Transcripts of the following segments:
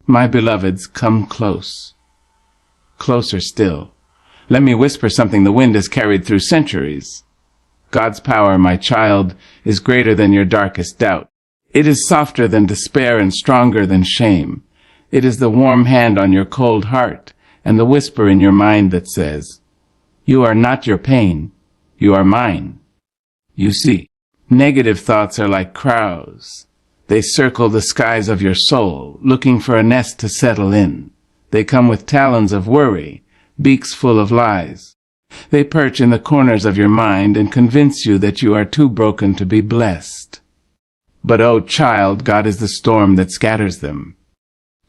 My beloveds, come close. Closer still. Let me whisper something the wind has carried through centuries. God's power, my child, is greater than your darkest doubt. It is softer than despair and stronger than shame. It is the warm hand on your cold heart and the whisper in your mind that says, "You are not your pain. You are mine." You see, negative thoughts are like crows. They circle the skies of your soul, looking for a nest to settle in. They come with talons of worry, beaks full of lies. They perch in the corners of your mind and convince you that you are too broken to be blessed. But oh, child, God is the storm that scatters them.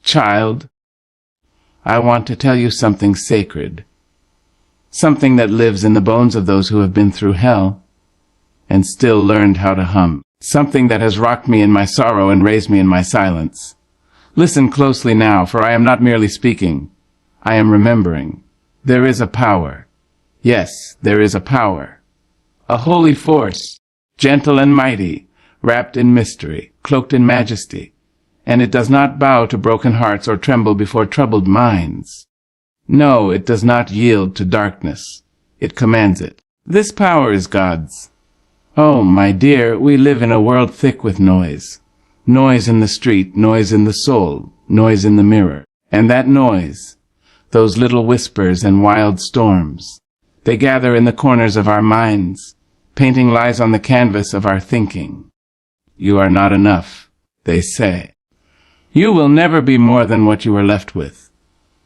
Child, I want to tell you something sacred, something that lives in the bones of those who have been through hell and still learned how to hum, something that has rocked me in my sorrow and raised me in my silence. Listen closely now, for I am not merely speaking. I am remembering. There is a power. Yes, there is a power. A holy force, gentle and mighty, wrapped in mystery, cloaked in majesty. And it does not bow to broken hearts or tremble before troubled minds. No, it does not yield to darkness. It commands it. This power is God's. Oh, my dear, we live in a world thick with noise. Noise in the street, noise in the soul, noise in the mirror. And that noise, those little whispers and wild storms, they gather in the corners of our minds, painting lies on the canvas of our thinking. You are not enough, they say. You will never be more than what you are left with.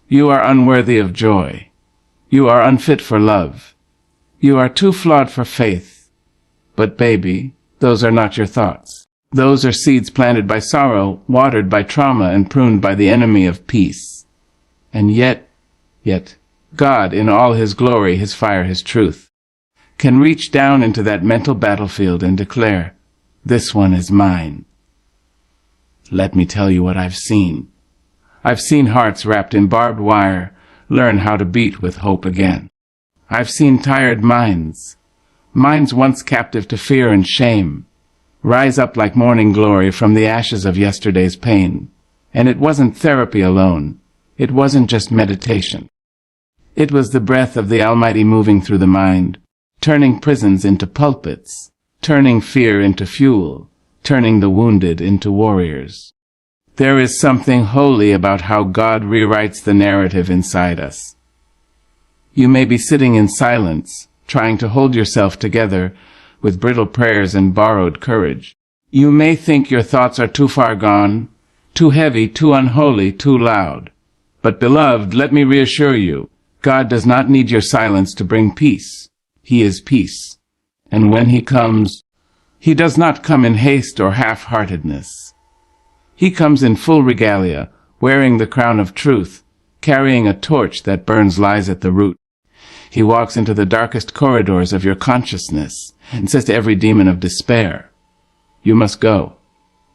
You are unworthy of joy. You are unfit for love. You are too flawed for faith. But baby, those are not your thoughts. Those are seeds planted by sorrow, watered by trauma, and pruned by the enemy of peace. And yet, God, in all his glory, his fire, his truth, can reach down into that mental battlefield and declare, "This one is mine." Let me tell you what I've seen. I've seen hearts wrapped in barbed wire learn how to beat with hope again. I've seen tired minds once captive to fear and shame, rise up like morning glory from the ashes of yesterday's pain. And it wasn't therapy alone. It wasn't just meditation. It was the breath of the Almighty moving through the mind, turning prisons into pulpits, turning fear into fuel, turning the wounded into warriors. There is something holy about how God rewrites the narrative inside us. You may be sitting in silence, trying to hold yourself together with brittle prayers and borrowed courage. You may think your thoughts are too far gone, too heavy, too unholy, too loud. But beloved, let me reassure you, God does not need your silence to bring peace. He is peace. And when he comes, he does not come in haste or half-heartedness. He comes in full regalia, wearing the crown of truth, carrying a torch that burns lies at the root. He walks into the darkest corridors of your consciousness and says to every demon of despair, "You must go.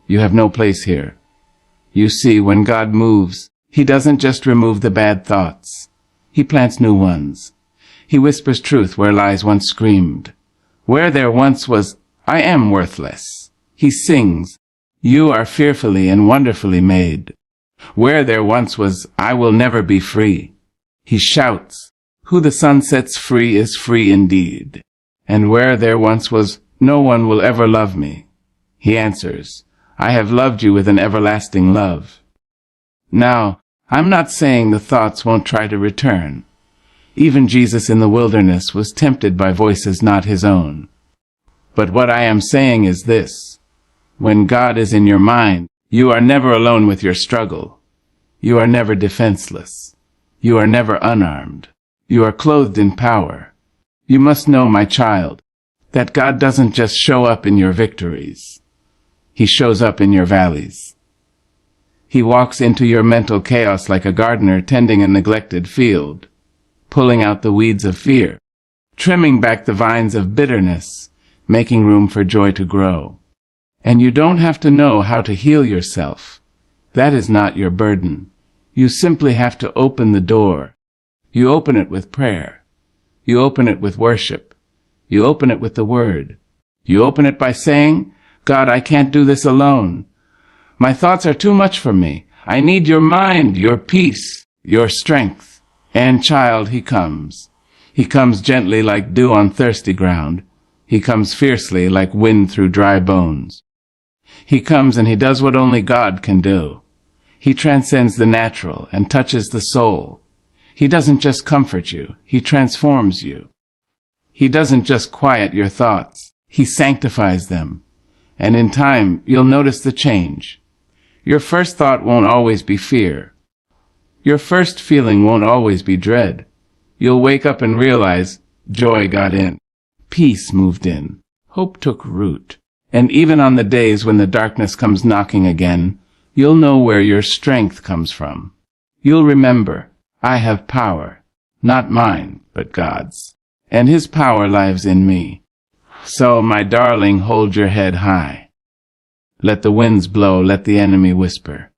You have no place here." You see, when God moves, he doesn't just remove the bad thoughts. He plants new ones. He whispers truth where lies once screamed. Where there once was, "I am worthless," he sings, "You are fearfully and wonderfully made." Where there once was, "I will never be free," he shouts, "Who the sun sets free is free indeed." And where there once was, "No one will ever love me," he answers, "I have loved you with an everlasting love." Now, I'm not saying the thoughts won't try to return. Even Jesus in the wilderness was tempted by voices not his own. But what I am saying is this: when God is in your mind, you are never alone with your struggle. You are never defenseless. You are never unarmed. You are clothed in power. You must know, my child, that God doesn't just show up in your victories. He shows up in your valleys. He walks into your mental chaos like a gardener tending a neglected field, pulling out the weeds of fear, trimming back the vines of bitterness, making room for joy to grow. And you don't have to know how to heal yourself. That is not your burden. You simply have to open the door. You open it with prayer. You open it with worship. You open it with the word. You open it by saying, "God, I can't do this alone. My thoughts are too much for me. I need your mind, your peace, your strength. And child, he comes. He comes gently like dew on thirsty ground. He comes fiercely like wind through dry bones. He comes and he does what only God can do. He transcends the natural and touches the soul. He doesn't just comfort you, he transforms you. He doesn't just quiet your thoughts, he sanctifies them. And in time, you'll notice the change. Your first thought won't always be fear. Your first feeling won't always be dread. You'll wake up and realize joy got in. Peace moved in. Hope took root. And even on the days when the darkness comes knocking again, you'll know where your strength comes from. You'll remember, I have power, not mine, but God's. And his power lives in me. So, my darling, hold your head high. Let the winds blow, let the enemy whisper.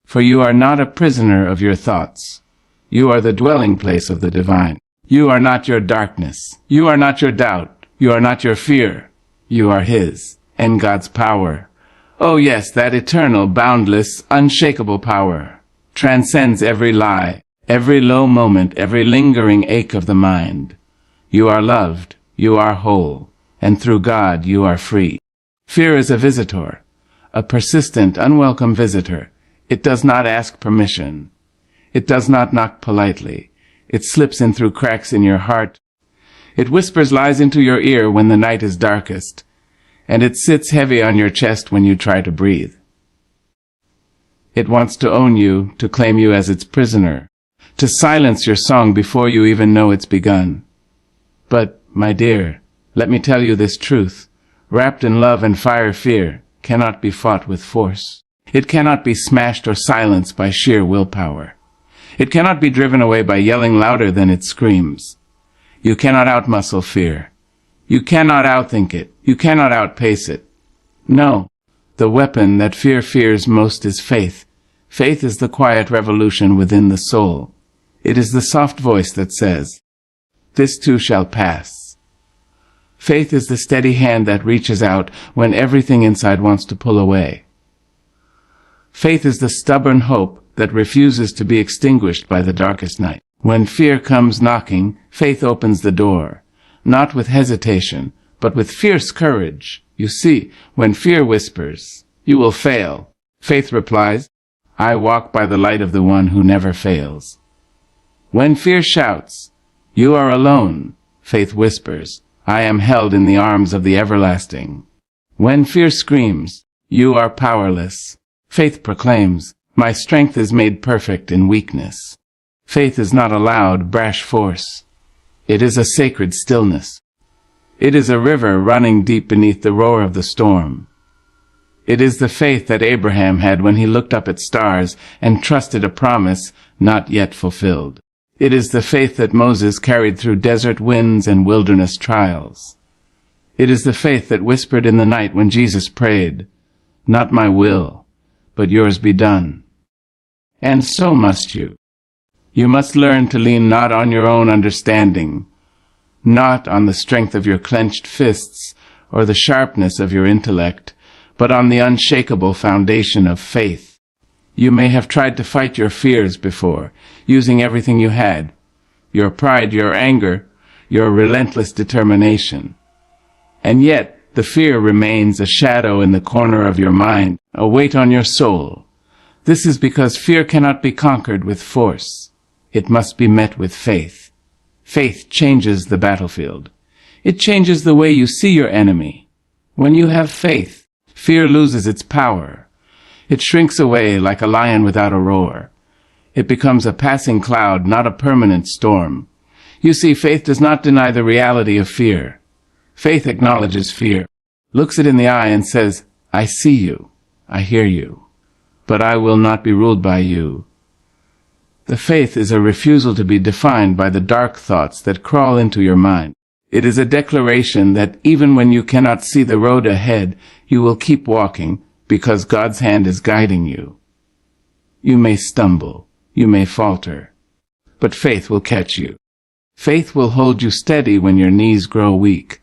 For you are not a prisoner of your thoughts. You are the dwelling place of the divine. You are not your darkness. You are not your doubt. You are not your fear. You are his and God's power. Oh yes, that eternal, boundless, unshakable power transcends every lie, every low moment, every lingering ache of the mind. You are loved. You are whole. And through God you are free. Fear is a visitor, a persistent, unwelcome visitor. It does not ask permission. It does not knock politely. It slips in through cracks in your heart. It whispers lies into your ear when the night is darkest, and it sits heavy on your chest when you try to breathe. It wants to own you, to claim you as its prisoner, to silence your song before you even know it's begun. But, my dear, let me tell you this truth. Wrapped in love and fire, fear cannot be fought with force. It cannot be smashed or silenced by sheer willpower. It cannot be driven away by yelling louder than it screams. You cannot outmuscle fear. You cannot outthink it. You cannot outpace it. No, the weapon that fear fears most is faith. Faith is the quiet revolution within the soul. It is the soft voice that says, "This too shall pass." Faith is the steady hand that reaches out when everything inside wants to pull away. Faith is the stubborn hope that refuses to be extinguished by the darkest night. When fear comes knocking, faith opens the door, not with hesitation, but with fierce courage. You see, when fear whispers, "You will fail," faith replies, "I walk by the light of the one who never fails." When fear shouts, "You are alone," faith whispers, "I am held in the arms of the everlasting." When fear screams, "You are powerless," faith proclaims, "My strength is made perfect in weakness." Faith is not a loud, brash force. It is a sacred stillness. It is a river running deep beneath the roar of the storm. It is the faith that Abraham had when he looked up at stars and trusted a promise not yet fulfilled. It is the faith that Moses carried through desert winds and wilderness trials. It is the faith that whispered in the night when Jesus prayed, "Not my will, but yours be done." And so must you. You must learn to lean not on your own understanding, not on the strength of your clenched fists or the sharpness of your intellect, but on the unshakable foundation of faith. You may have tried to fight your fears before, using everything you had, your pride, your anger, your relentless determination. And yet, the fear remains a shadow in the corner of your mind, a weight on your soul. This is because fear cannot be conquered with force. It must be met with faith. Faith changes the battlefield. It changes the way you see your enemy. When you have faith, fear loses its power. It shrinks away like a lion without a roar. It becomes a passing cloud, not a permanent storm. You see, faith does not deny the reality of fear. Faith acknowledges fear, looks it in the eye and says, "I see you, I hear you, but I will not be ruled by you." The faith is a refusal to be defined by the dark thoughts that crawl into your mind. It is a declaration that even when you cannot see the road ahead, you will keep walking because God's hand is guiding you. You may stumble, you may falter, but faith will catch you. Faith will hold you steady when your knees grow weak.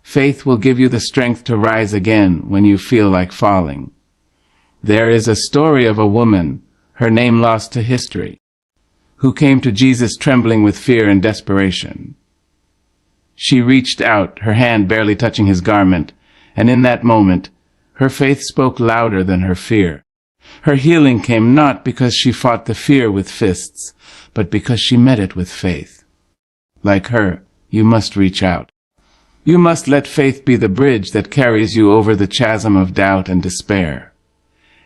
Faith will give you the strength to rise again when you feel like falling. There is a story of a woman, her name lost to history, who came to Jesus trembling with fear and desperation. She reached out, her hand barely touching his garment, and in that moment, her faith spoke louder than her fear. Her healing came not because she fought the fear with fists, but because she met it with faith. Like her, you must reach out. You must let faith be the bridge that carries you over the chasm of doubt and despair.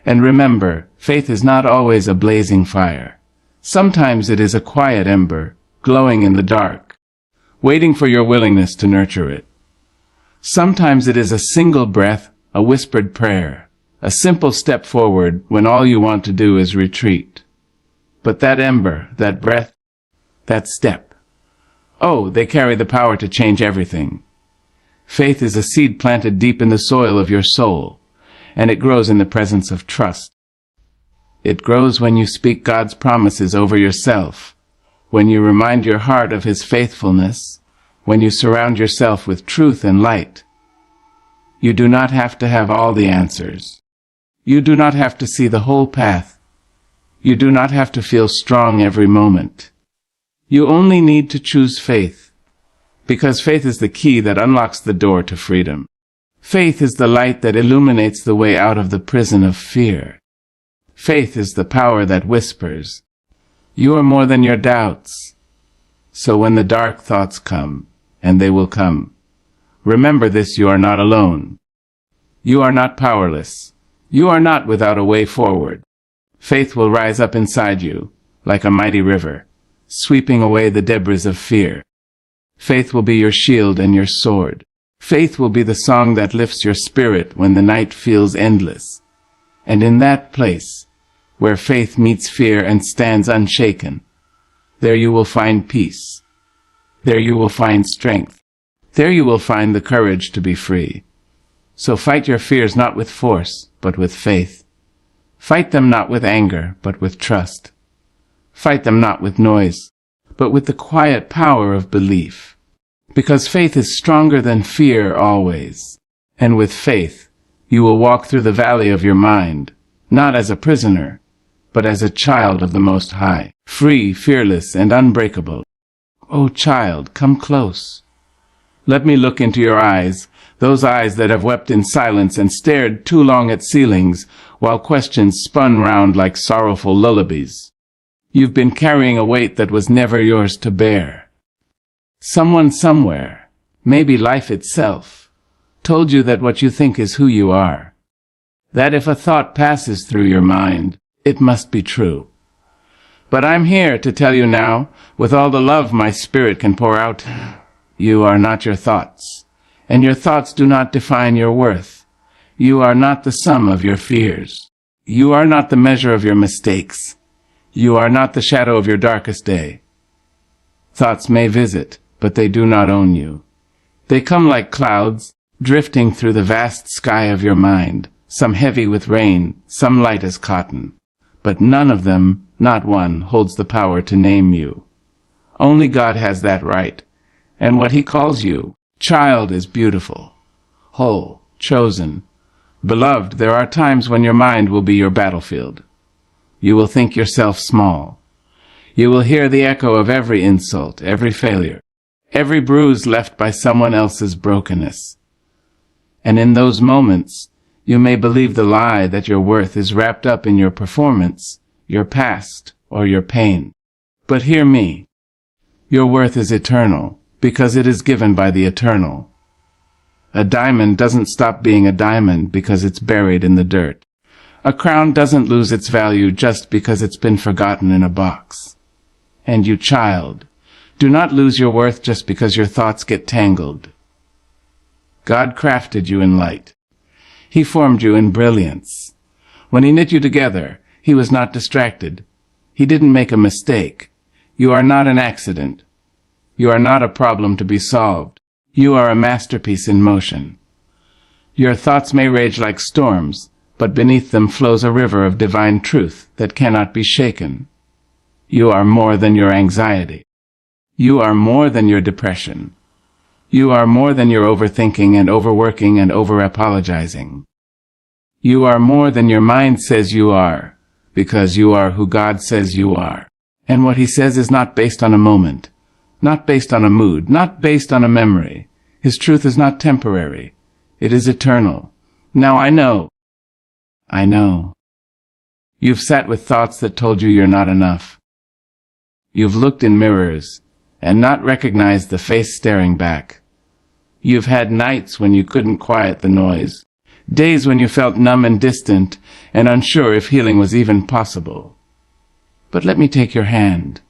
And remember, faith is not always a blazing fire. Sometimes it is a quiet ember, glowing in the dark, waiting for your willingness to nurture it. Sometimes it is a single breath, a whispered prayer, a simple step forward when all you want to do is retreat. But that ember, that breath, that step, oh, they carry the power to change everything. Faith is a seed planted deep in the soil of your soul, and it grows in the presence of trust. It grows when you speak God's promises over yourself, when you remind your heart of His faithfulness, when you surround yourself with truth and light. You do not have to have all the answers. You do not have to see the whole path. You do not have to feel strong every moment. You only need to choose faith, because faith is the key that unlocks the door to freedom. Faith is the light that illuminates the way out of the prison of fear. Faith is the power that whispers, "You are more than your doubts." So when the dark thoughts come, and they will come, remember this: you are not alone. You are not powerless. You are not without a way forward. Faith will rise up inside you, like a mighty river, sweeping away the debris of fear. Faith will be your shield and your sword. Faith will be the song that lifts your spirit when the night feels endless. And in that place, where faith meets fear and stands unshaken, there you will find peace. There you will find strength. There you will find the courage to be free. So fight your fears not with force, but with faith. Fight them not with anger, but with trust. Fight them not with noise, but with the quiet power of belief. Because faith is stronger than fear always. And with faith, you will walk through the valley of your mind, not as a prisoner, but as a child of the Most High, free, fearless, and unbreakable. Oh, child, come close. Let me look into your eyes, those eyes that have wept in silence and stared too long at ceilings, while questions spun round like sorrowful lullabies. You've been carrying a weight that was never yours to bear. Someone somewhere, maybe life itself, told you that what you think is who you are. That if a thought passes through your mind, it must be true. But I'm here to tell you now, with all the love my spirit can pour out, you are not your thoughts, and your thoughts do not define your worth. You are not the sum of your fears. You are not the measure of your mistakes. You are not the shadow of your darkest day. Thoughts may visit, but they do not own you. They come like clouds, drifting through the vast sky of your mind, some heavy with rain, some light as cotton. But none of them, not one, holds the power to name you. Only God has that right, and what He calls you, child, is beautiful, whole, chosen. Beloved, there are times when your mind will be your battlefield. You will think yourself small. You will hear the echo of every insult, every failure, every bruise left by someone else's brokenness. And in those moments, you may believe the lie that your worth is wrapped up in your performance, your past, or your pain. But hear me. Your worth is eternal, because it is given by the eternal. A diamond doesn't stop being a diamond because it's buried in the dirt. A crown doesn't lose its value just because it's been forgotten in a box. And you, child, do not lose your worth just because your thoughts get tangled. God crafted you in light. He formed you in brilliance. When He knit you together, He was not distracted. He didn't make a mistake. You are not an accident. You are not a problem to be solved. You are a masterpiece in motion. Your thoughts may rage like storms, but beneath them flows a river of divine truth that cannot be shaken. You are more than your anxiety. You are more than your depression. You are more than your overthinking and overworking and over-apologizing. You are more than your mind says you are, because you are who God says you are. And what he says is not based on a moment, not based on a mood, not based on a memory. His truth is not temporary. It is eternal. Now I know. You've sat with thoughts that told you you're not enough. You've looked in mirrors and not recognized the face staring back. You've had nights when you couldn't quiet the noise, days when you felt numb and distant and unsure if healing was even possible. But let me take your hand.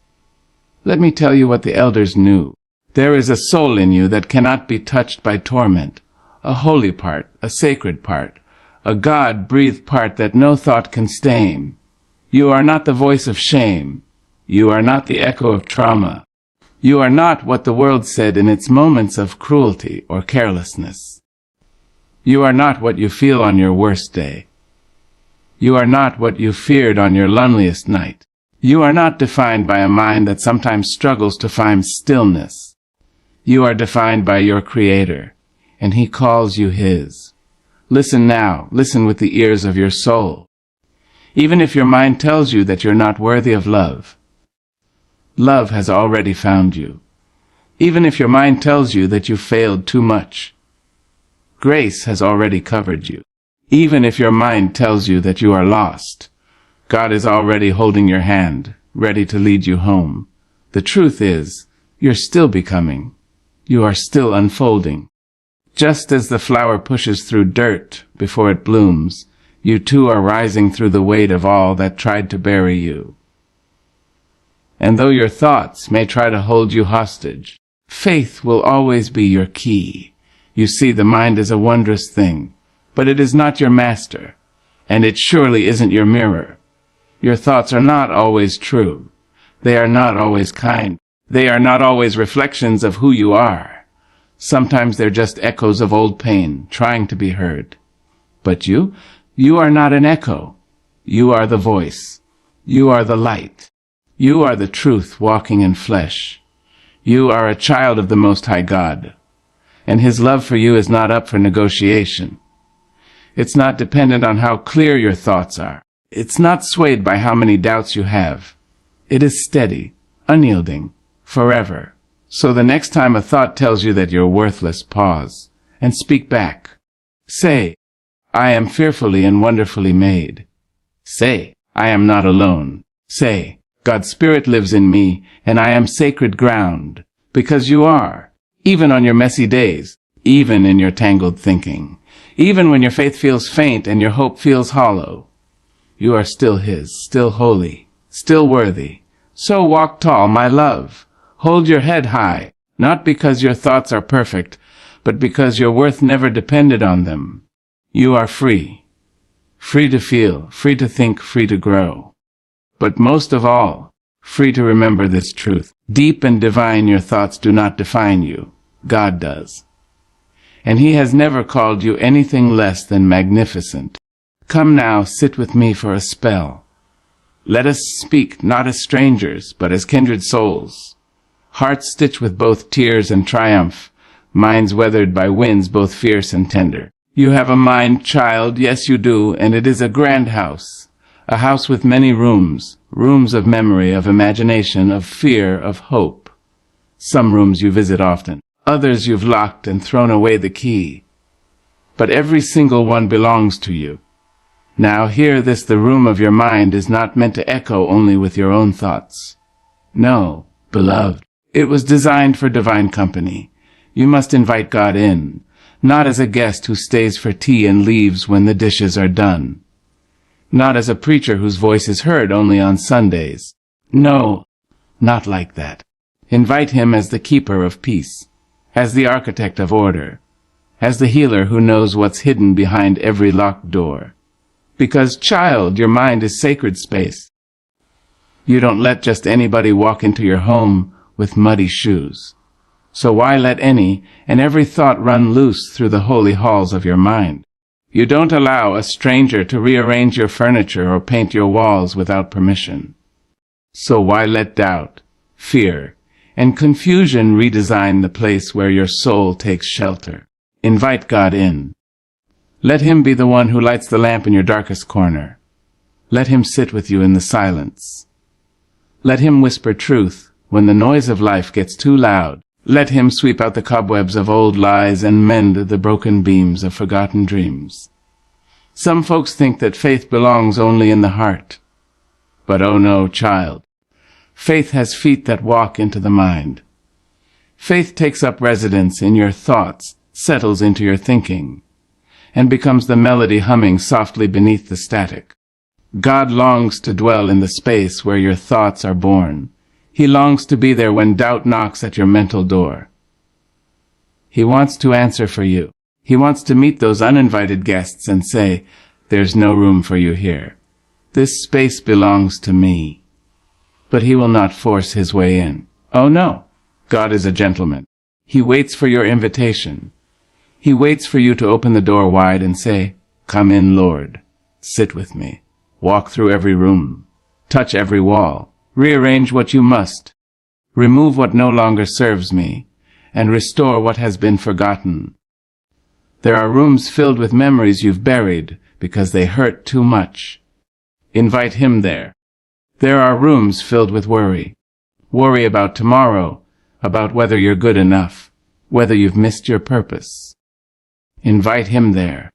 Let me tell you what the elders knew. There is a soul in you that cannot be touched by torment, a holy part, a sacred part, a God-breathed part that no thought can stain. You are not the voice of shame. You are not the echo of trauma. You are not what the world said in its moments of cruelty or carelessness. You are not what you feel on your worst day. You are not what you feared on your loneliest night. You are not defined by a mind that sometimes struggles to find stillness. You are defined by your Creator, and He calls you His. Listen now, listen with the ears of your soul. Even if your mind tells you that you're not worthy of love, love has already found you. Even if your mind tells you that you failed too much, grace has already covered you. Even if your mind tells you that you are lost, God is already holding your hand, ready to lead you home. The truth is, you're still becoming. You are still unfolding. Just as the flower pushes through dirt before it blooms, you too are rising through the weight of all that tried to bury you. And though your thoughts may try to hold you hostage, faith will always be your key. You see, the mind is a wondrous thing, but it is not your master, and it surely isn't your mirror. Your thoughts are not always true. They are not always kind. They are not always reflections of who you are. Sometimes they're just echoes of old pain, trying to be heard. But you are not an echo. You are the voice. You are the light. You are the truth walking in flesh. You are a child of the Most High God, and His love for you is not up for negotiation. It's not dependent on how clear your thoughts are. It's not swayed by how many doubts you have. It is steady, unyielding, forever. So the next time a thought tells you that you're worthless, pause and speak back. Say, I am fearfully and wonderfully made. Say, I am not alone. Say, God's Spirit lives in me, and I am sacred ground, because you are, even on your messy days, even in your tangled thinking, even when your faith feels faint and your hope feels hollow. You are still His, still holy, still worthy. So walk tall, my love. Hold your head high, not because your thoughts are perfect, but because your worth never depended on them. You are free. Free to feel, free to think, free to grow. But most of all, free to remember this truth. Deep and divine, your thoughts do not define you. God does. And He has never called you anything less than magnificent. Come now, sit with me for a spell. Let us speak not as strangers, but as kindred souls. Hearts stitched with both tears and triumph, minds weathered by winds both fierce and tender. You have a mind, child, yes you do, and it is a grand house. A house with many rooms, rooms of memory, of imagination, of fear, of hope. Some rooms you visit often, others you've locked and thrown away the key. But every single one belongs to you. Now hear this, the room of your mind is not meant to echo only with your own thoughts. No, beloved, it was designed for divine company. You must invite God in, not as a guest who stays for tea and leaves when the dishes are done. Not as a preacher whose voice is heard only on Sundays. No, not like that. Invite Him as the keeper of peace, as the architect of order, as the healer who knows what's hidden behind every locked door. Because, child, your mind is sacred space. You don't let just anybody walk into your home with muddy shoes. So why let any and every thought run loose through the holy halls of your mind? You don't allow a stranger to rearrange your furniture or paint your walls without permission. So why let doubt, fear, and confusion redesign the place where your soul takes shelter? Invite God in. Let him be the one who lights the lamp in your darkest corner. Let him sit with you in the silence. Let him whisper truth when the noise of life gets too loud. Let him sweep out the cobwebs of old lies and mend the broken beams of forgotten dreams. Some folks think that faith belongs only in the heart. But oh no, child. Faith has feet that walk into the mind. Faith takes up residence in your thoughts, settles into your thinking, and becomes the melody humming softly beneath the static. God longs to dwell in the space where your thoughts are born. He longs to be there when doubt knocks at your mental door. He wants to answer for you. He wants to meet those uninvited guests and say, "There's no room for you here. This space belongs to me." But he will not force his way in. Oh no, God is a gentleman. He waits for your invitation. He waits for you to open the door wide and say, "Come in, Lord. Sit with me. Walk through every room. Touch every wall. Rearrange what you must. Remove what no longer serves me, and restore what has been forgotten." There are rooms filled with memories you've buried because they hurt too much. Invite him there. There are rooms filled with worry. Worry about tomorrow, about whether you're good enough, whether you've missed your purpose. Invite him there.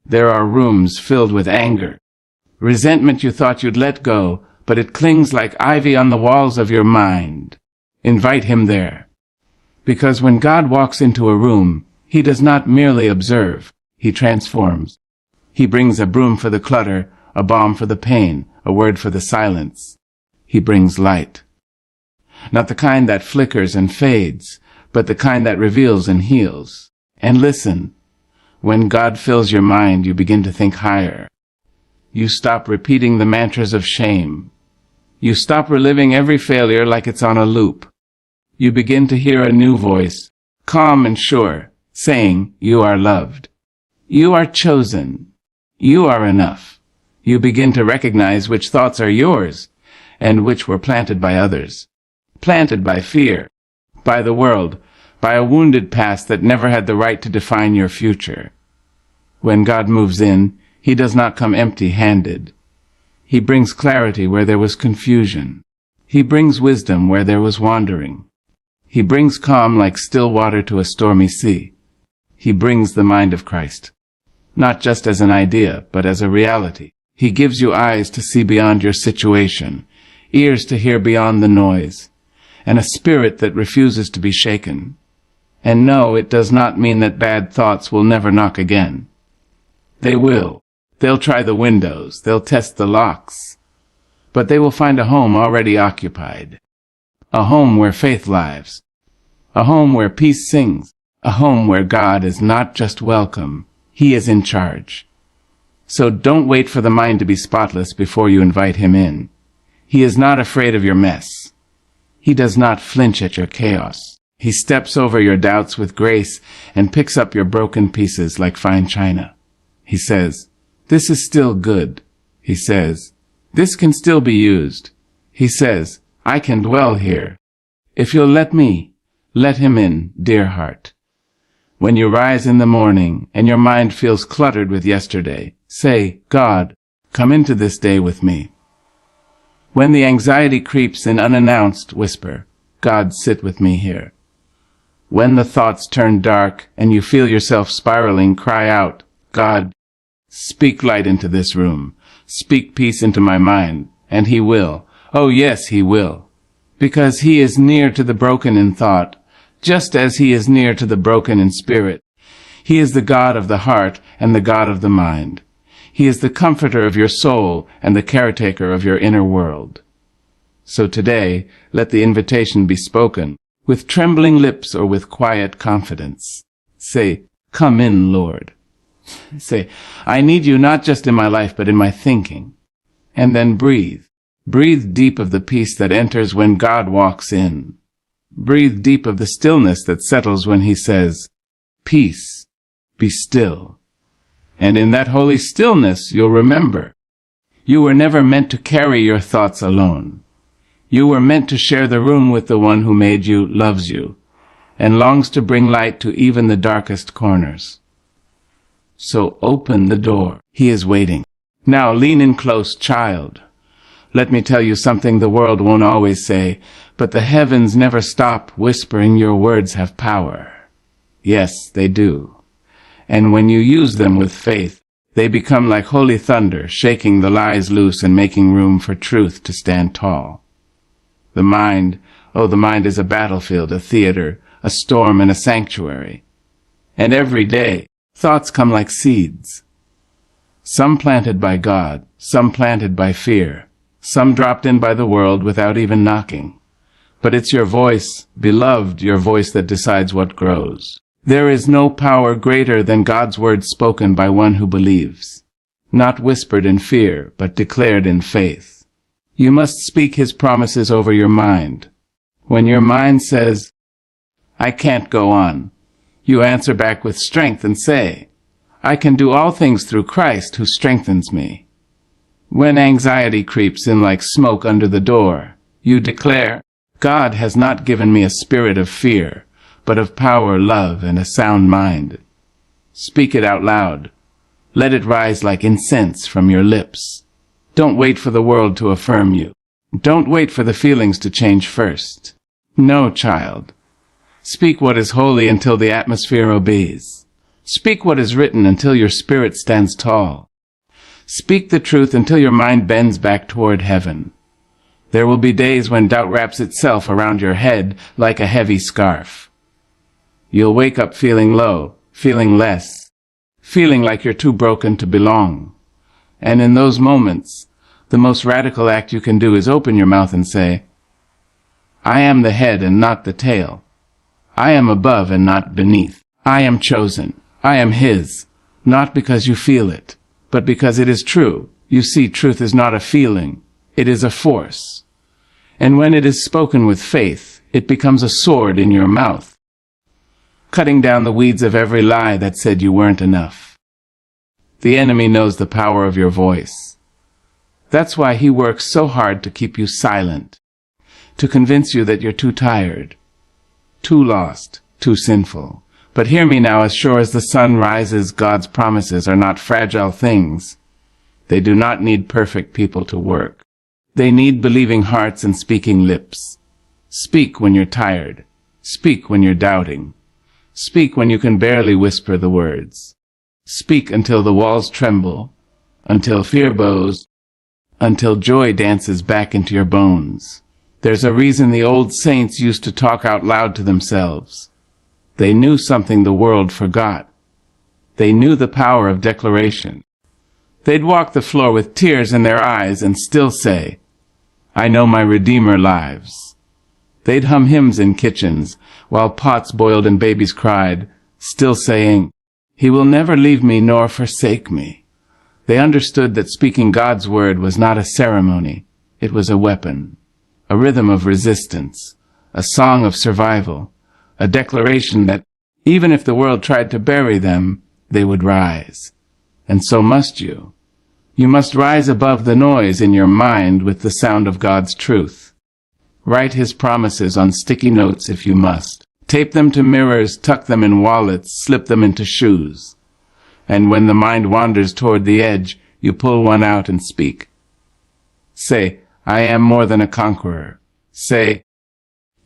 There are rooms filled with anger. Resentment you thought you'd let go, but it clings like ivy on the walls of your mind. Invite him there. Because when God walks into a room, he does not merely observe, he transforms. He brings a broom for the clutter, a balm for the pain, a word for the silence. He brings light. Not the kind that flickers and fades, but the kind that reveals and heals. And listen, when God fills your mind, you begin to think higher. You stop repeating the mantras of shame. You stop reliving every failure like it's on a loop. You begin to hear a new voice, calm and sure, saying, "You are loved. You are chosen. You are enough." You begin to recognize which thoughts are yours and which were planted by others. Planted by fear, by the world, by a wounded past that never had the right to define your future. When God moves in, he does not come empty-handed. He brings clarity where there was confusion. He brings wisdom where there was wandering. He brings calm like still water to a stormy sea. He brings the mind of Christ, not just as an idea, but as a reality. He gives you eyes to see beyond your situation, ears to hear beyond the noise, and a spirit that refuses to be shaken. And no, it does not mean that bad thoughts will never knock again. They will. They'll try the windows. They'll test the locks. But they will find a home already occupied. A home where faith lives. A home where peace sings. A home where God is not just welcome. He is in charge. So don't wait for the mind to be spotless before you invite him in. He is not afraid of your mess. He does not flinch at your chaos. He steps over your doubts with grace and picks up your broken pieces like fine china. He says, "This is still good." He says, "This can still be used." He says, "I can dwell here. If you'll let me, let him in, dear heart." When you rise in the morning and your mind feels cluttered with yesterday, say, "God, come into this day with me." When the anxiety creeps in unannounced, whisper, "God, sit with me here." When the thoughts turn dark and you feel yourself spiraling, cry out, "God, speak light into this room. Speak peace into my mind." And he will. Oh yes, he will. Because he is near to the broken in thought, just as he is near to the broken in spirit. He is the God of the heart and the God of the mind. He is the comforter of your soul and the caretaker of your inner world. So today, let the invitation be spoken, with trembling lips or with quiet confidence. Say, "Come in, Lord." Say, "I need you not just in my life, but in my thinking." And then breathe. Breathe deep of the peace that enters when God walks in. Breathe deep of the stillness that settles when he says, "Peace, be still." And in that holy stillness, you'll remember, you were never meant to carry your thoughts alone. You were meant to share the room with the one who made you, loves you, and longs to bring light to even the darkest corners. So open the door. He is waiting. Now lean in close, child. Let me tell you something the world won't always say, but the heavens never stop whispering your words have power. Yes, they do. And when you use them with faith, they become like holy thunder, shaking the lies loose and making room for truth to stand tall. The mind is a battlefield, a theater, a storm, and a sanctuary. And every day, thoughts come like seeds. Some planted by God, some planted by fear, some dropped in by the world without even knocking. But it's your voice, beloved, your voice that decides what grows. There is no power greater than God's word spoken by one who believes, not whispered in fear, but declared in faith. You must speak his promises over your mind. When your mind says, I can't go on, you answer back with strength and say, I can do all things through Christ who strengthens me. When anxiety creeps in like smoke under the door, you declare, God has not given me a spirit of fear, but of power, love, and a sound mind. Speak it out loud. Let it rise like incense from your lips. Don't wait for the world to affirm you. Don't wait for the feelings to change first. No, child. Speak what is holy until the atmosphere obeys. Speak what is written until your spirit stands tall. Speak the truth until your mind bends back toward heaven. There will be days when doubt wraps itself around your head like a heavy scarf. You'll wake up feeling low, feeling less, feeling like you're too broken to belong. And in those moments, the most radical act you can do is open your mouth and say, I am the head and not the tail. I am above and not beneath. I am chosen. I am his, not because you feel it, but because it is true. You see, truth is not a feeling. It is a force. And when it is spoken with faith, it becomes a sword in your mouth, cutting down the weeds of every lie that said you weren't enough. The enemy knows the power of your voice. That's why he works so hard to keep you silent, to convince you that you're too tired, too lost, too sinful. But hear me now, as sure as the sun rises, God's promises are not fragile things. They do not need perfect people to work. They need believing hearts and speaking lips. Speak when you're tired. Speak when you're doubting. Speak when you can barely whisper the words. Speak until the walls tremble, until fear bows, until joy dances back into your bones. There's a reason the old saints used to talk out loud to themselves. They knew something the world forgot. They knew the power of declaration. They'd walk the floor with tears in their eyes and still say, I know my Redeemer lives. They'd hum hymns in kitchens while pots boiled and babies cried, still saying, He will never leave me nor forsake me. They understood that speaking God's word was not a ceremony. It was a weapon, a rhythm of resistance, a song of survival, a declaration that even if the world tried to bury them, they would rise. And so must you. You must rise above the noise in your mind with the sound of God's truth. Write his promises on sticky notes if you must. Tape them to mirrors, tuck them in wallets, slip them into shoes. And when the mind wanders toward the edge, you pull one out and speak. Say, I am more than a conqueror. Say,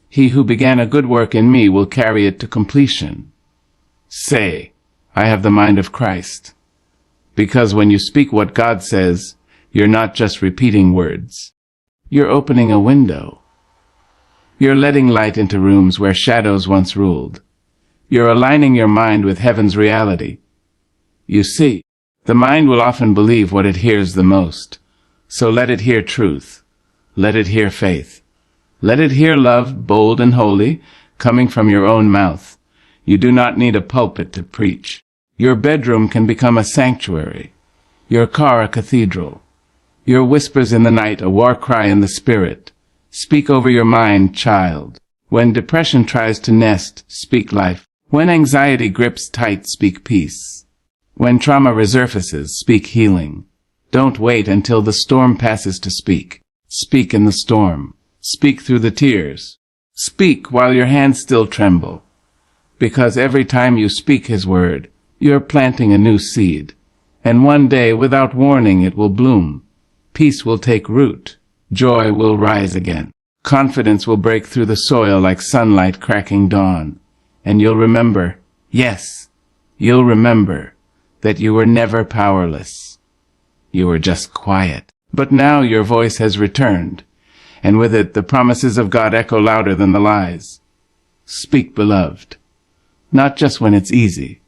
He who began a good work in me will carry it to completion. Say, I have the mind of Christ. Because when you speak what God says, you're not just repeating words. You're opening a window. You're letting light into rooms where shadows once ruled. You're aligning your mind with heaven's reality. You see, the mind will often believe what it hears the most. So let it hear truth. Let it hear faith. Let it hear love, bold and holy, coming from your own mouth. You do not need a pulpit to preach. Your bedroom can become a sanctuary. Your car a cathedral. Your whispers in the night a war cry in the spirit. Speak over your mind, child. When depression tries to nest, speak life. When anxiety grips tight, speak peace. When trauma resurfaces, speak healing. Don't wait until the storm passes to speak. Speak in the storm. Speak through the tears. Speak while your hands still tremble. Because every time you speak his word, You're planting a new seed, and one day, without warning, it will bloom. Peace will take root. Joy will rise again. Confidence will break through the soil like sunlight cracking dawn. And you'll remember, yes, you'll remember that you were never powerless. You were just quiet. But now your voice has returned, and with it the promises of God echo louder than the lies. Speak, beloved, not just when it's easy,